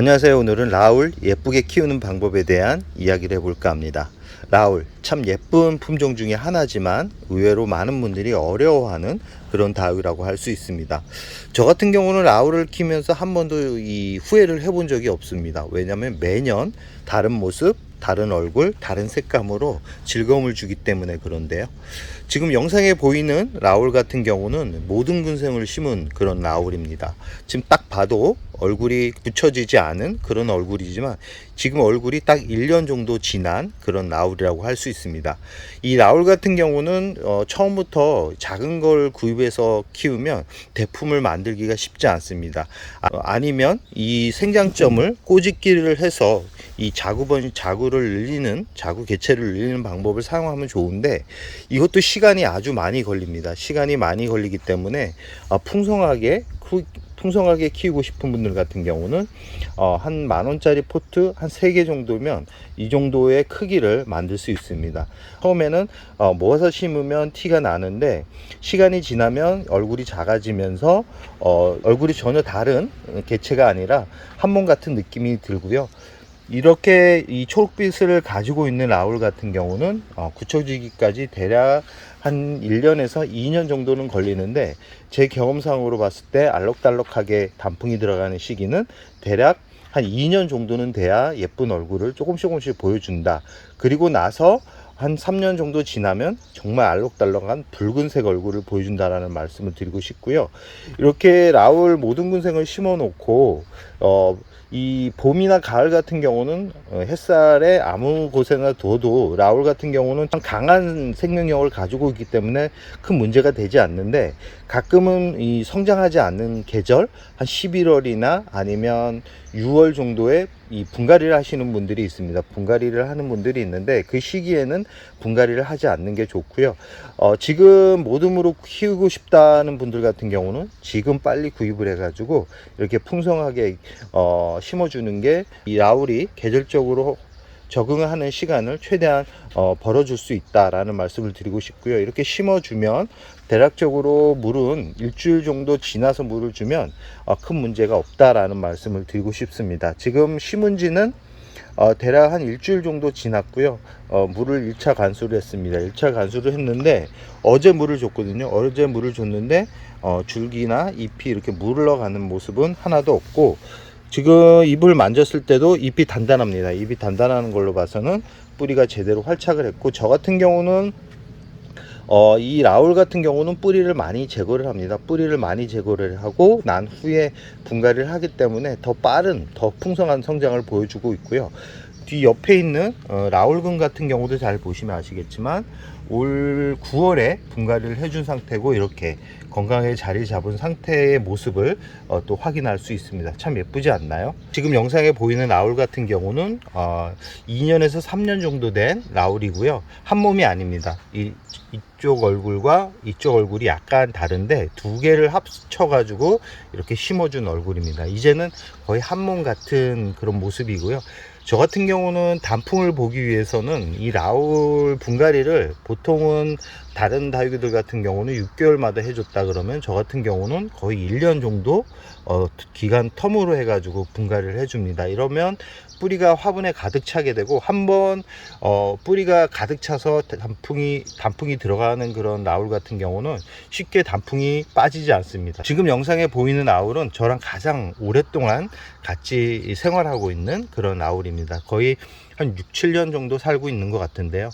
안녕하세요. 오늘은 라울 예쁘게 키우는 방법에 대한 이야기를 해볼까 합니다. 라울 참 예쁜 품종 중에 하나지만 의외로 많은 분들이 어려워하는 그런 다육이라고 할 수 있습니다. 저 같은 경우는 라울을 키우면서 한 번도 이 후회를 해본 적이 없습니다. 왜냐하면 매년 다른 모습, 다른 얼굴, 다른 색감으로 즐거움을 주기 때문에 그런데요. 지금 영상에 보이는 라울 같은 경우는 모든 군생을 심은 그런 라울입니다. 지금 딱 봐도 얼굴이 붙여지지 않은 그런 얼굴이지만 지금 얼굴이 딱 1년 정도 지난 그런 라울이라고 할 수 있습니다. 이 라울 같은 경우는 처음부터 작은 걸 구입해서 키우면 대품을 만들기가 쉽지 않습니다. 아니면 이 생장점을 꼬집기를 해서 이 자구를 늘리는 자구 개체를 늘리는 방법을 사용하면 좋은데 이것도 시간이 아주 많이 걸립니다. 시간이 많이 걸리기 때문에 풍성하게 키우고 싶은 분들 같은 경우는 한 10,000원짜리 포트 한 3개 정도면 이 정도의 크기를 만들 수 있습니다. 처음에는 모아서 심으면 티가 나는데 시간이 지나면 얼굴이 작아지면서 얼굴이 전혀 다른 개체가 아니라 한 몸 같은 느낌이 들고요. 이렇게 이 초록빛을 가지고 있는 라울 같은 경우는 굳혀지기까지 대략 한 1년에서 2년 정도는 걸리는데 제 경험상으로 봤을 때 알록달록하게 단풍이 들어가는 시기는 대략 한 2년 정도는 돼야 예쁜 얼굴을 조금씩 보여준다. 그리고 나서 한 3년 정도 지나면 정말 알록달록한 붉은색 얼굴을 보여준다라는 말씀을 드리고 싶고요. 이렇게 라울 모든 군생을 심어 놓고 이 봄이나 가을 같은 경우는 햇살에 아무 곳에나 둬도 라울 같은 경우는 강한 생명력을 가지고 있기 때문에 큰 문제가 되지 않는데 가끔은 이 성장하지 않는 계절 한 11월이나 아니면 6월 정도에 이 분갈이를 하시는 분들이 있습니다. 분갈이를 하는 분들이 있는데 그 시기에는 분갈이를 하지 않는 게 좋고요. 지금 모듬으로 키우고 싶다는 분들 같은 경우는 지금 빨리 구입을 해가지고 이렇게 풍성하게 심어주는 게 이 라울이 계절적으로 적응을 하는 시간을 최대한 벌어줄 수 있다라는 말씀을 드리고 싶고요. 이렇게 심어주면 대략적으로 물은 일주일 정도 지나서 물을 주면 큰 문제가 없다라는 말씀을 드리고 싶습니다. 지금 심은 지는 대략 한 일주일 정도 지났고요. 물을 1차 관수를 했습니다. 1차 관수를 했는데 어제 물을 줬거든요. 어제 물을 줬는데 줄기나 잎이 이렇게 물러가는 모습은 하나도 없고 지금 잎을 만졌을 때도 잎이 단단합니다. 잎이 단단한 걸로 봐서는 뿌리가 제대로 활착을 했고 저 같은 경우는 이 라울 같은 경우는 뿌리를 많이 제거를 합니다. 뿌리를 많이 제거를 하고 난 후에 분갈이를 하기 때문에 더 빠른 더 풍성한 성장을 보여주고 있고요. 뒤 옆에 있는 라울근 같은 경우도 잘 보시면 아시겠지만 올 9월에 분갈이를 해준 상태고 이렇게 건강하게 자리 잡은 상태의 모습을 또 확인할 수 있습니다. 참 예쁘지 않나요? 지금 영상에 보이는 라울 같은 경우는 2년에서 3년 정도 된 라울이고요. 한 몸이 아닙니다. 이쪽 얼굴과 이쪽 얼굴이 약간 다른데 두 개를 합쳐 가지고 이렇게 심어준 얼굴입니다. 이제는 거의 한 몸 같은 그런 모습이고요. 저 같은 경우는 단풍을 보기 위해서는 이 라울 분갈이를 보통은 다른 다육이들 같은 경우는 6개월마다 해줬다 그러면 저 같은 경우는 거의 1년 정도 기간 텀으로 해가지고 분갈이를 해줍니다. 이러면 뿌리가 화분에 가득 차게 되고 한번 뿌리가 가득 차서 단풍이 들어가는 그런 라울 같은 경우는 쉽게 단풍이 빠지지 않습니다. 지금 영상에 보이는 라울은 저랑 가장 오랫동안 같이 생활하고 있는 그런 라울입니다. 거의 한 6, 7년 정도 살고 있는 것 같은데요.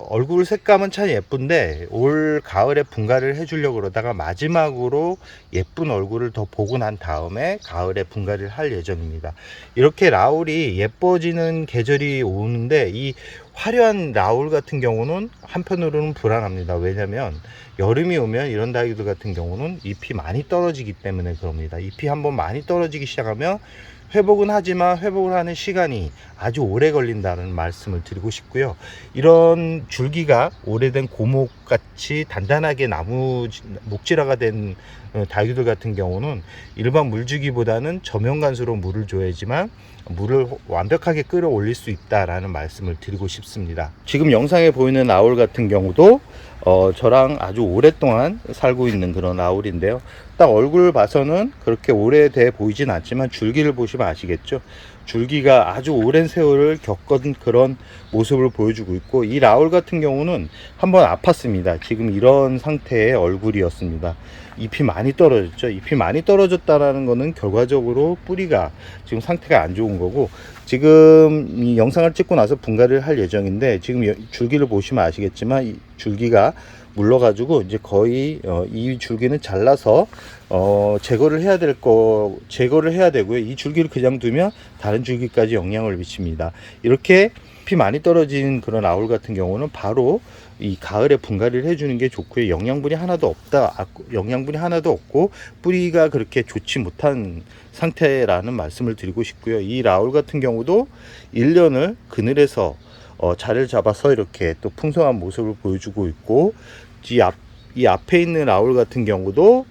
얼굴 색감은 참 예쁜데 올 가을에 분갈이를 해주려고 그러다가 마지막으로 예쁜 얼굴을 더 보고 난 다음에 가을에 분갈이를 할 예정입니다. 이렇게 라울이 예뻐지는 계절이 오는데 이 화려한 라울 같은 경우는 한편으로는 불안합니다. 왜냐면 여름이 오면 이런 다육이들 같은 경우는 잎이 많이 떨어지기 때문에 그럽니다. 잎이 한번 많이 떨어지기 시작하면 회복은 하지만 회복을 하는 시간이 아주 오래 걸린다는 말씀을 드리고 싶고요. 이런 줄기가 오래된 고목같이 단단하게 나무 목질화가 된 다육이들 같은 경우는 일반 물주기보다는 저면간수로 물을 줘야지만 물을 완벽하게 끌어올릴 수 있다라는 말씀을 드리고 싶습니다. 지금 영상에 보이는 라울 같은 경우도 저랑 아주 오랫동안 살고 있는 그런 라울인데요. 딱 얼굴 봐서는 그렇게 오래돼 보이진 않지만 줄기를 보시면 보시면 아시겠죠. 줄기가 아주 오랜 세월을 겪은 그런 모습을 보여주고 있고, 이 라울 같은 경우는 한번 아팠습니다. 지금 이런 상태의 얼굴이었습니다. 잎이 많이 떨어졌죠. 잎이 많이 떨어졌다라는 거는 결과적으로 뿌리가 지금 상태가 안 좋은 거고, 지금 이 영상을 찍고 나서 분갈이를 할 예정인데, 지금 줄기를 보시면 아시겠지만 이 줄기가 물러 가지고 이제 거의 이 줄기는 잘라서 제거를 해야 되고요. 이 줄기를 그냥 두면 다른 줄기까지 영향을 미칩니다. 이렇게 잎이 많이 떨어진 그런 아울 같은 경우는 바로 이 가을에 분갈이를 해주는 게 좋고요. 영양분이 하나도 없고 뿌리가 그렇게 좋지 못한 상태라는 말씀을 드리고 싶고요. 이 라울 같은 경우도 1년을 그늘에서 자리를 잡아서 이렇게 또 풍성한 모습을 보여주고 있고, 이 앞에 있는 라울 같은 경우도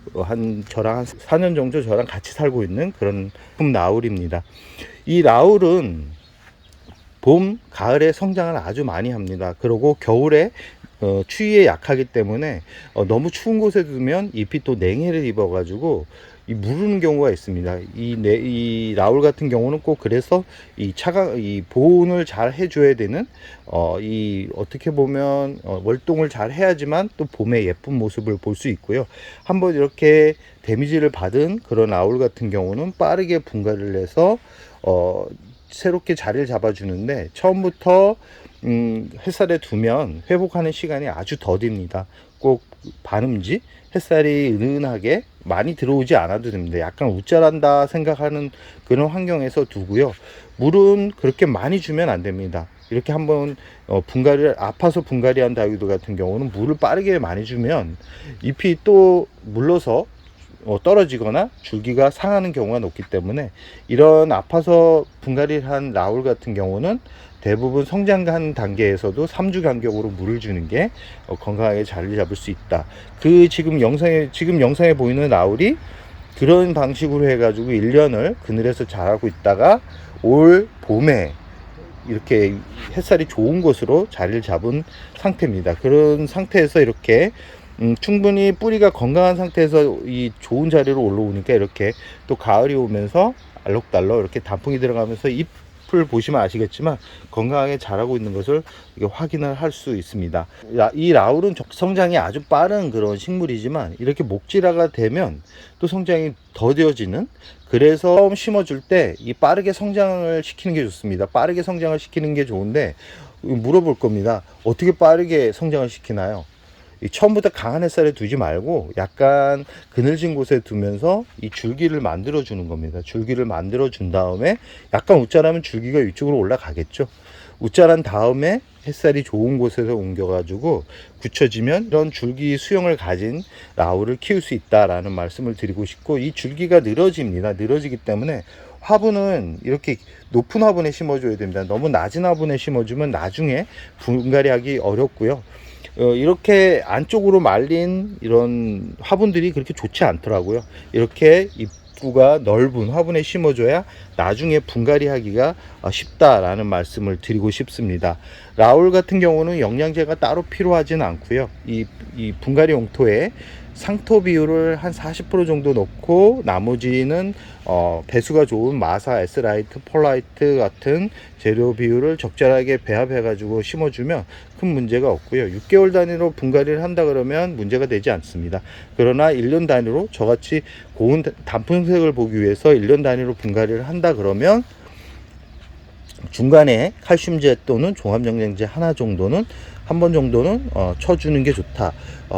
저랑 한 4년 정도 저랑 같이 살고 있는 그런 라울입니다. 이 라울은 봄, 가을에 성장을 아주 많이 합니다. 그리고 겨울에 추위에 약하기 때문에 너무 추운 곳에 두면 잎이 또 냉해를 입어 가지고 무르는 경우가 있습니다. 이 라울 같은 경우는 꼭 그래서 이 보온을 잘 해줘야 되는, 어떻게 보면 월동을 잘 해야지만 또 봄에 예쁜 모습을 볼 수 있고요. 한번 이렇게 데미지를 받은 그런 라울 같은 경우는 빠르게 분갈이를 해서 새롭게 자리를 잡아주는데, 처음부터 햇살에 두면 회복하는 시간이 아주 더딥니다. 꼭 반음지 햇살이 은은하게 많이 들어오지 않아도 됩니다. 약간 웃자란다 생각하는 그런 환경에서 두고요. 물은 그렇게 많이 주면 안 됩니다. 이렇게 한번 아파서 분갈이한 다육이들 같은 경우는 물을 빠르게 많이 주면 잎이 또 물러서 떨어지거나 줄기가 상하는 경우가 높기 때문에, 이런 아파서 분갈이를 한 라울 같은 경우는 대부분 성장한 단계에서도 3주 간격으로 물을 주는 게 건강하게 자리를 잡을 수 있다. 지금 영상에 보이는 라울이 그런 방식으로 해가지고 1년을 그늘에서 자라고 있다가 올 봄에 이렇게 햇살이 좋은 곳으로 자리를 잡은 상태입니다. 그런 상태에서 이렇게 충분히 뿌리가 건강한 상태에서 이 좋은 자리로 올라오니까, 이렇게 또 가을이 오면서 알록달록 이렇게 단풍이 들어가면서 잎을 보시면 아시겠지만 건강하게 자라고 있는 것을 확인을 할 수 있습니다. 이 라울은 성장이 아주 빠른 그런 식물이지만, 이렇게 목질화가 되면 또 성장이 더뎌지는, 그래서 처음 심어줄 때 이 빠르게 성장을 시키는 게 좋습니다. 빠르게 성장을 시키는 게 좋은데, 물어볼 겁니다. 어떻게 빠르게 성장을 시키나요? 처음부터 강한 햇살에 두지 말고 약간 그늘진 곳에 두면서 이 줄기를 만들어 주는 겁니다. 줄기를 만들어 준 다음에 약간 웃자라면 줄기가 위쪽으로 올라가겠죠. 웃자란 다음에 햇살이 좋은 곳에서 옮겨 가지고 굳혀지면 이런 줄기 수영을 가진 라울을 키울 수 있다라는 말씀을 드리고 싶고, 이 줄기가 늘어집니다. 늘어지기 때문에 화분은 이렇게 높은 화분에 심어줘야 됩니다. 너무 낮은 화분에 심어주면 나중에 분갈이하기 어렵고요. 이렇게 안쪽으로 말린 이런 화분들이 그렇게 좋지 않더라고요. 이렇게 입구가 넓은 화분에 심어줘야 나중에 분갈이 하기가 쉽다라는 말씀을 드리고 싶습니다. 라울 같은 경우는 영양제가 따로 필요하지는 않고요. 이 분갈이 용토에 상토 비율을 한 40% 정도 넣고, 나머지는 배수가 좋은 마사, 에스라이트, 폴라이트 같은 재료 비율을 적절하게 배합해 가지고 심어주면 큰 문제가 없고요. 6개월 단위로 분갈이를 한다 그러면 문제가 되지 않습니다. 그러나 1년 단위로, 저같이 고운 단풍색을 보기 위해서 1년 단위로 분갈이를 한다 그러면 중간에 칼슘제 또는 종합영양제 하나 정도는, 한 번 정도는 쳐주는 게 좋다.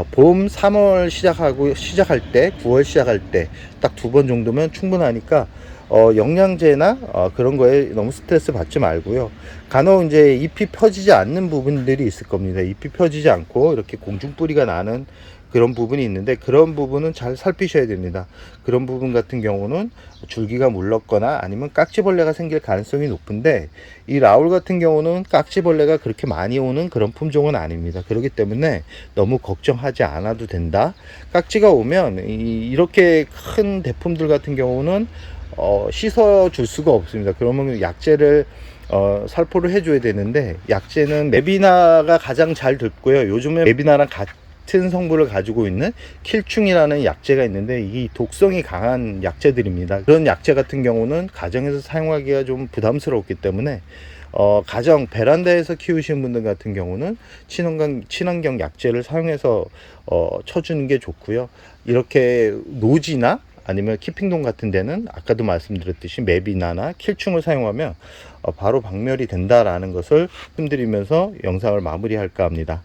봄 3월 시작할 때, 9월 시작할 때 딱 2번 정도면 충분하니까 영양제나 그런 거에 너무 스트레스 받지 말고요. 간혹 이제 잎이 펴지지 않는 부분들이 있을 겁니다. 잎이 펴지지 않고 이렇게 공중뿌리가 나는 그런 부분이 있는데, 그런 부분은 잘 살피셔야 됩니다. 그런 부분 같은 경우는 줄기가 물렀거나 아니면 깍지벌레가 생길 가능성이 높은데, 이 라울 같은 경우는 깍지벌레가 그렇게 많이 오는 그런 품종은 아닙니다. 그렇기 때문에 너무 걱정하지 않아도 된다. 깍지가 오면 이렇게 큰 대품들 같은 경우는 씻어 줄 수가 없습니다. 그러면 약재를 살포를 해줘야 되는데, 약재는 메비나가 가장 잘 듣고요. 요즘에 메비나랑 같은 같은 성분을 가지고 있는 킬충이라는 약재가 있는데 이 독성이 강한 약재들입니다. 그런 약재 같은 경우는 가정에서 사용하기가 좀 부담스럽기 때문에 가정 베란다에서 키우시는 분들 같은 경우는 친환경 약재를 사용해서 쳐주는 게 좋고요. 이렇게 노지나 아니면 키핑동 같은 데는 아까도 말씀드렸듯이 맵이나나 킬충을 사용하면 바로 박멸이 된다라는 것을 말씀드리면서 영상을 마무리할까 합니다.